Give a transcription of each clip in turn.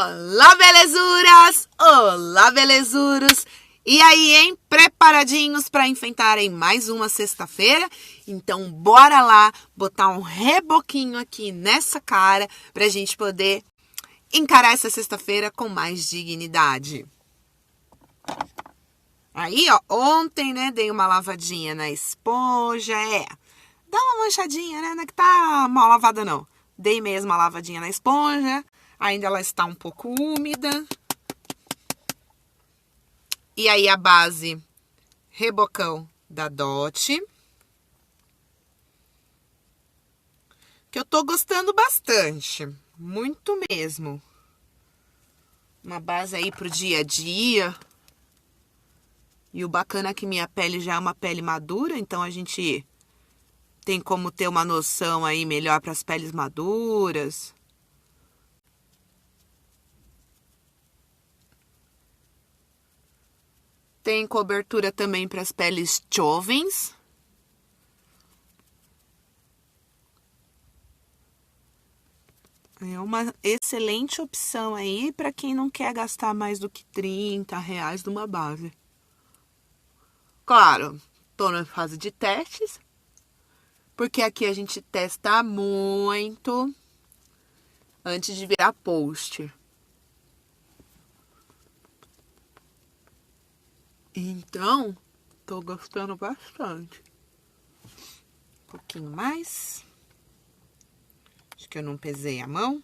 Olá, belezuras! Olá, belezuros! E aí, hein? Preparadinhos para enfrentarem mais uma sexta-feira? Então, bora lá botar um reboquinho aqui nessa cara pra gente poder encarar essa sexta-feira com mais dignidade. Aí, ó, ontem, né, dei uma lavadinha na esponja, dá uma manchadinha, né, não é que tá mal lavada não. Dei mesmo uma lavadinha na esponja, ainda ela está um pouco úmida. E aí a base rebocão da Dot, que eu tô gostando bastante, muito mesmo. Uma base aí pro dia a dia. E o bacana é que minha pele já é uma pele madura, então a gente tem como ter uma noção aí melhor para as peles maduras. Tem cobertura também para as peles jovens. É uma excelente opção aí para quem não quer gastar mais do que R$30 numa base. Claro, tô na fase de testes, porque aqui a gente testa muito antes de virar post. Então, tô gostando bastante. Um pouquinho mais. Acho que eu não pesei a mão.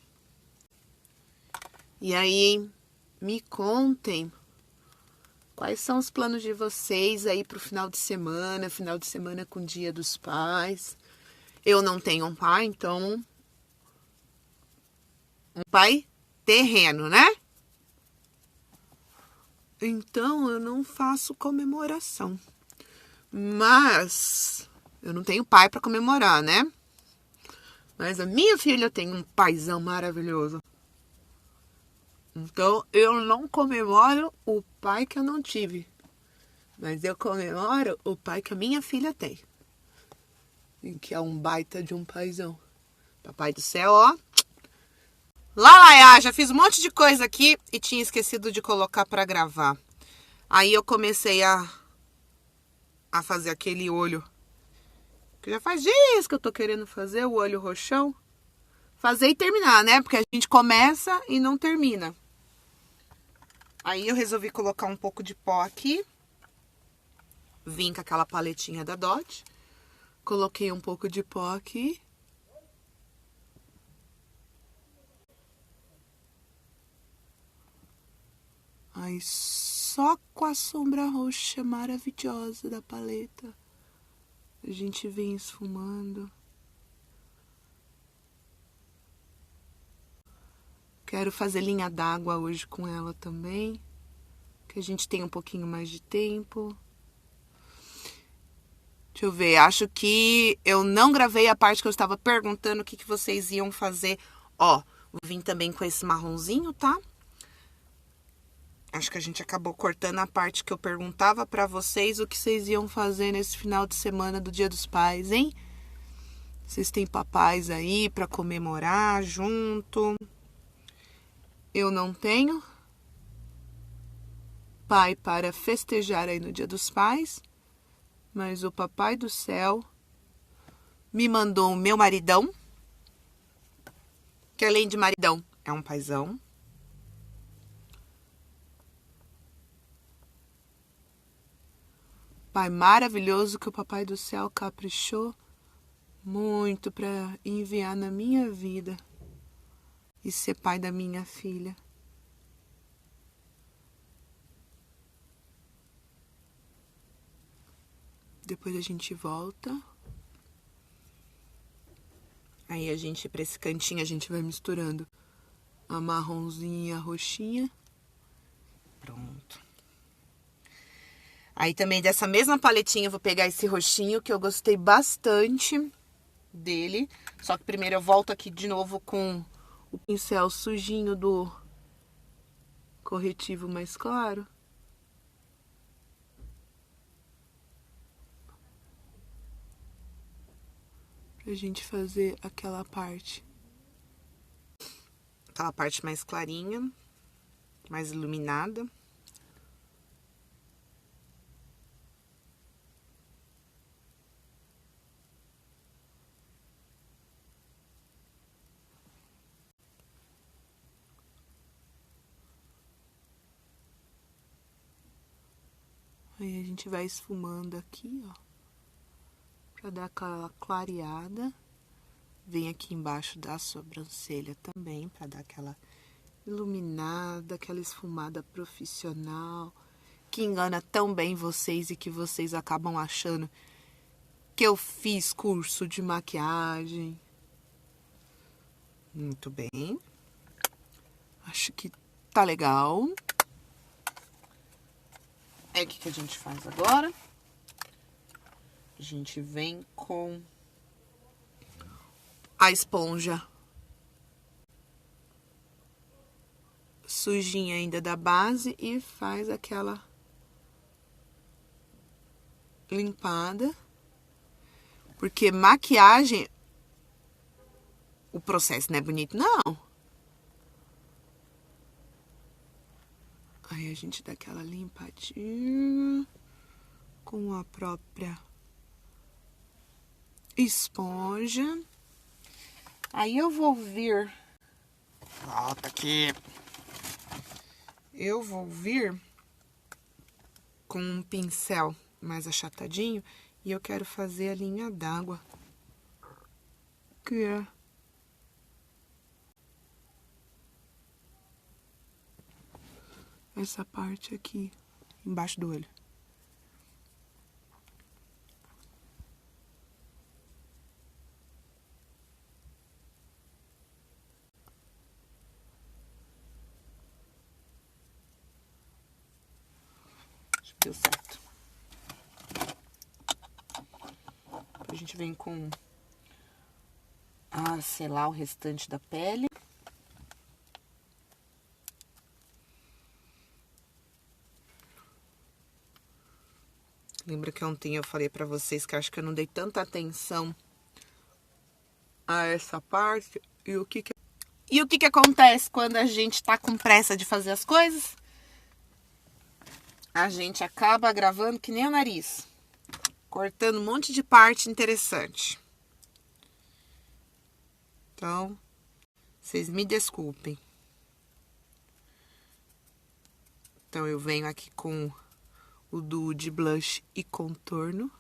E aí, me contem quais são os planos de vocês aí pro final de semana com o Dia dos Pais. Eu não tenho um pai, então um pai terreno, né? Então eu não faço comemoração. Mas eu não tenho pai para comemorar, né? Mas a minha filha tem um paizão maravilhoso. Então, eu não comemoro o pai que eu não tive. Mas eu comemoro o pai que a minha filha tem. E que é um baita de um paizão. Papai do céu, ó. Lalaiá, já fiz um monte de coisa aqui e tinha esquecido de colocar pra gravar. Aí eu comecei a fazer aquele olho. Que já faz dias que eu tô querendo fazer o olho roxão. Fazer e terminar, né? Porque a gente começa e não termina. Aí eu resolvi colocar um pouco de pó aqui. Vim com aquela paletinha da Dot. Coloquei um pouco de pó aqui. Aí só com a sombra roxa maravilhosa da paleta a gente vem esfumando. Quero fazer linha d'água hoje com ela também, que a gente tem um pouquinho mais de tempo. Deixa eu ver, acho que eu não gravei a parte que eu estava perguntando o que vocês iam fazer. Ó, vim também com esse marronzinho, tá? Acho que a gente acabou cortando a parte que eu perguntava pra vocês o que vocês iam fazer nesse final de semana do Dia dos Pais, hein? Vocês têm papais aí pra comemorar junto? Eu não tenho pai para festejar aí no Dia dos Pais, mas o Papai do Céu me mandou o meu maridão, que além de maridão é um paizão. Pai maravilhoso que o Papai do Céu caprichou muito para enviar na minha vida e ser pai da minha filha. Depois a gente volta. Aí a gente, pra esse cantinho, a gente vai misturando a marronzinha e a roxinha. Pronto. Aí também dessa mesma paletinha eu vou pegar esse roxinho que eu gostei bastante dele. Só que primeiro eu volto aqui de novo com o pincel sujinho do corretivo mais claro. Pra gente fazer aquela parte mais clarinha. mais iluminada. Aí a gente vai esfumando aqui, ó, pra dar aquela clareada. Vem aqui embaixo da sobrancelha também, pra dar aquela iluminada, aquela esfumada profissional, que engana tão bem vocês e que vocês acabam achando que eu fiz curso de maquiagem. Muito bem. Acho que tá legal. Aí o que a gente faz agora? A gente vem com a esponja sujinha ainda da base e faz aquela limpada. Porque maquiagem, o processo não é bonito, não. Aí a gente dá aquela limpadinha com a própria esponja. Aí eu vou vir... Volta aqui. Eu vou vir com um pincel mais achatadinho e eu quero fazer a linha d'água. Que é... essa parte aqui, embaixo do olho. Acho que deu certo. A gente vem com a selar o restante da pele. Lembra que ontem eu falei pra vocês que acho que eu não dei tanta atenção a essa parte? E o que acontece quando a gente tá com pressa de fazer as coisas? A gente acaba gravando que nem o nariz, cortando um monte de parte interessante. Então, vocês me desculpem. Então, eu venho aqui com o duo de blush e contorno.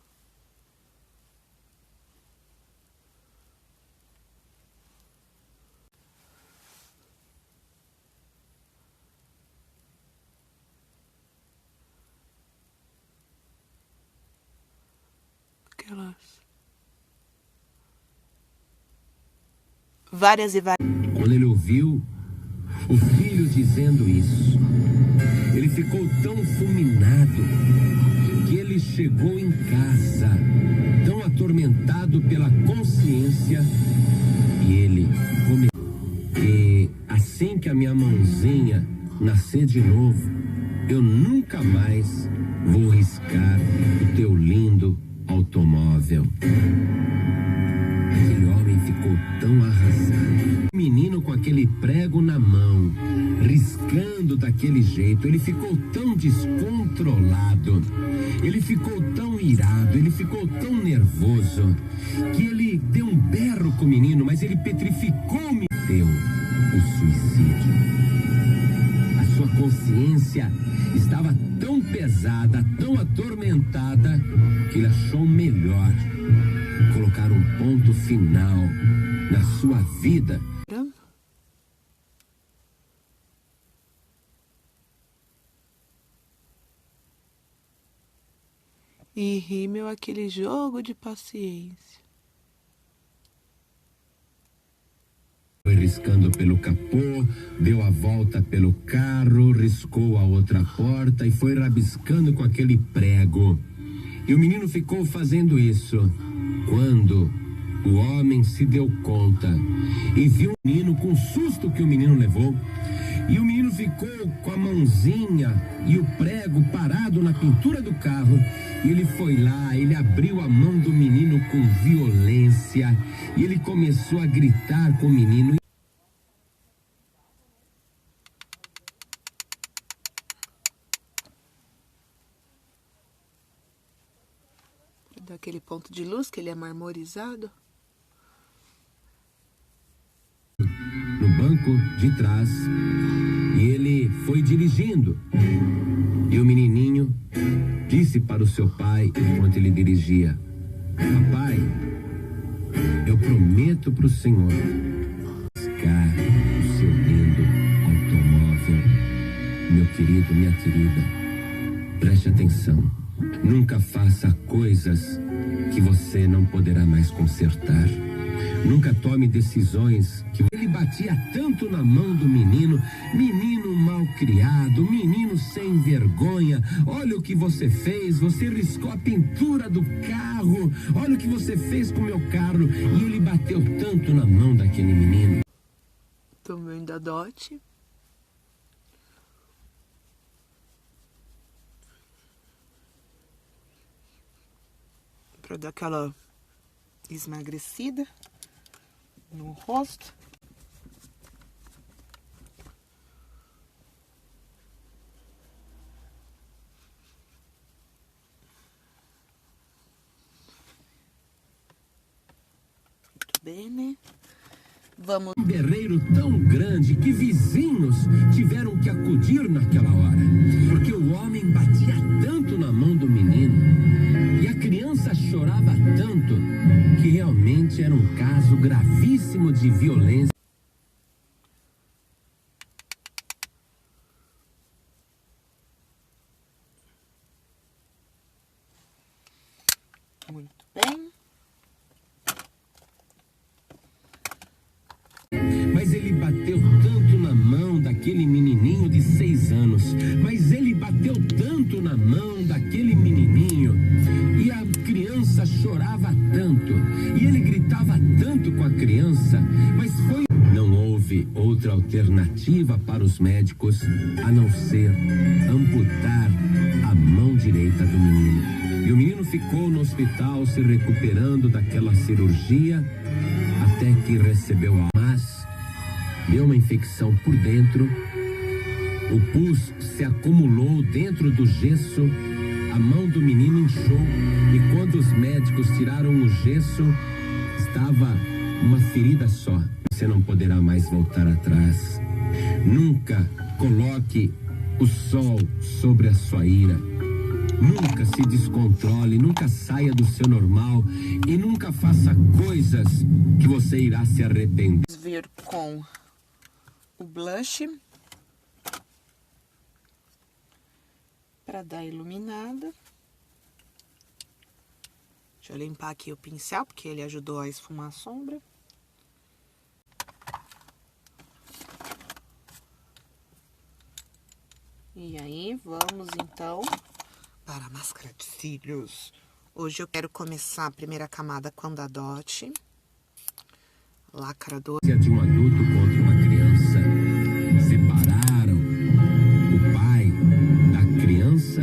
Aquelas... várias e várias... Quando ele ouviu o filho dizendo isso, ele ficou tão fulminado que ele chegou em casa tão atormentado pela consciência e ele começou. E assim que a minha mãozinha nascer de novo, eu nunca mais vou riscar o teu lindo automóvel. Aquele homem ficou tão arrasado. O menino com aquele prego na mão, riscando daquele jeito, ele ficou tão descontrolado, ele ficou tão irado, ele ficou tão nervoso, que ele deu um berro com o menino, mas ele petrificou-me. Deu o suicídio. A sua consciência estava tão pesada, tão atormentada, que ele achou melhor colocar um ponto final na sua vida. E rímel aquele jogo de paciência. Foi riscando pelo capô, deu a volta pelo carro, riscou a outra porta e foi rabiscando com aquele prego. E o menino ficou fazendo isso. Quando o homem se deu conta e viu o menino com o susto que o menino levou, e o menino ficou com a mãozinha e o prego parado na pintura do carro, e ele foi lá, ele abriu a mão do menino com violência, e ele começou a gritar com o menino. daquele ponto de luz, que ele é marmorizado. No banco de trás, e ele foi dirigindo. E o menininho disse para o seu pai, enquanto ele dirigia: papai, eu prometo para o senhor buscar o seu lindo automóvel. Meu querido, minha querida, preste atenção. Nunca faça coisas que você não poderá mais consertar. Nunca tome decisões que... Ele batia tanto na mão do menino, menino mal criado, menino sem vergonha. Olha o que você fez, você riscou a pintura do carro. Olha o que você fez com o meu carro. E ele bateu tanto na mão daquele menino. Também da Dot. Pra dar aquela esmagrecida no rosto. Muito bem, né? Vamos. Um berreiro tão grande que vizinhos tiveram que acudir naquela hora, porque o homem batia tanto na mão do menino e a criança chorava tanto que realmente era um caso gravíssimo de violência. Muito bem. Mas ele bateu tanto na mão daquele menininho de 6 anos. Mas ele bateu tanto na mão daquele menininho. E a criança chorava tanto. E ele gritava tanto com a criança. Mas foi... Não houve outra alternativa para os médicos a não ser amputar a mão direita do menino. E o menino ficou no hospital se recuperando daquela cirurgia até que recebeu a... Mas deu uma infecção por dentro, o pus se acumulou dentro do gesso, a mão do menino inchou e quando os médicos tiraram o gesso, estava uma ferida só. Você não poderá mais voltar atrás. Nunca coloque o sol sobre a sua ira. Nunca se descontrole, nunca saia do seu normal e nunca faça coisas que você irá se arrepender. Vamos vir com o blush para dar iluminada. Deixa eu limpar aqui o pincel, porque ele ajudou a esfumar a sombra. E aí, vamos então para a máscara de cílios. Hoje eu quero começar a primeira camada com a Dot. Lacrador. De um adulto contra uma criança. Separaram o pai da criança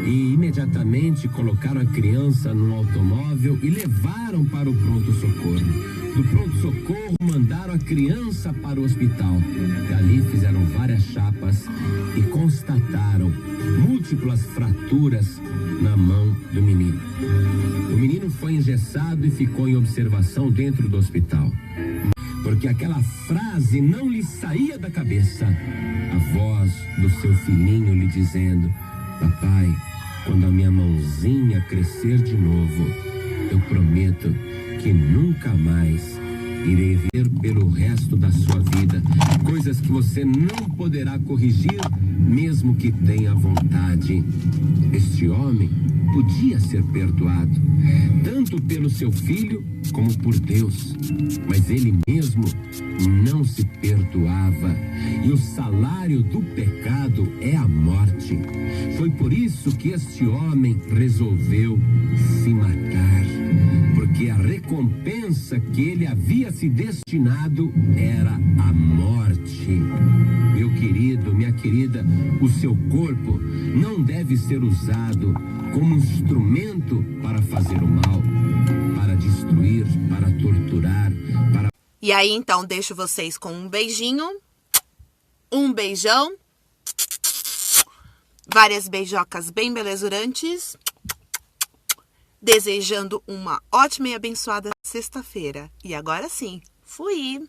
e imediatamente colocaram a criança num automóvel e levaram para o pronto-socorro. Do pronto-socorro mandaram a criança para o hospital. Dali fizeram várias chapas e constataram múltiplas fraturas na mão do menino. O menino foi engessado e ficou em observação dentro do hospital. Porque aquela frase não lhe saía da cabeça. A voz do seu filhinho lhe dizendo: papai, quando a minha mãozinha crescer de novo, eu prometo que nunca mais irei ver pelo resto da sua vida coisas que você não poderá corrigir, mesmo que tenha vontade. Este homem podia ser perdoado, tanto pelo seu filho como por Deus, mas ele mesmo não se perdoava, e o salário do pecado é a morte. Foi por isso que este homem resolveu se matar, porque a recompensa que ele havia se destinado era a morte. Meu querido, minha querida, o seu corpo não deve ser usado como instrumento para fazer o mal, para destruir, para torturar, para... E aí, então, deixo vocês com um beijinho, um beijão, várias beijocas bem belezurantes. desejando uma ótima e abençoada sexta-feira. E agora sim, fui!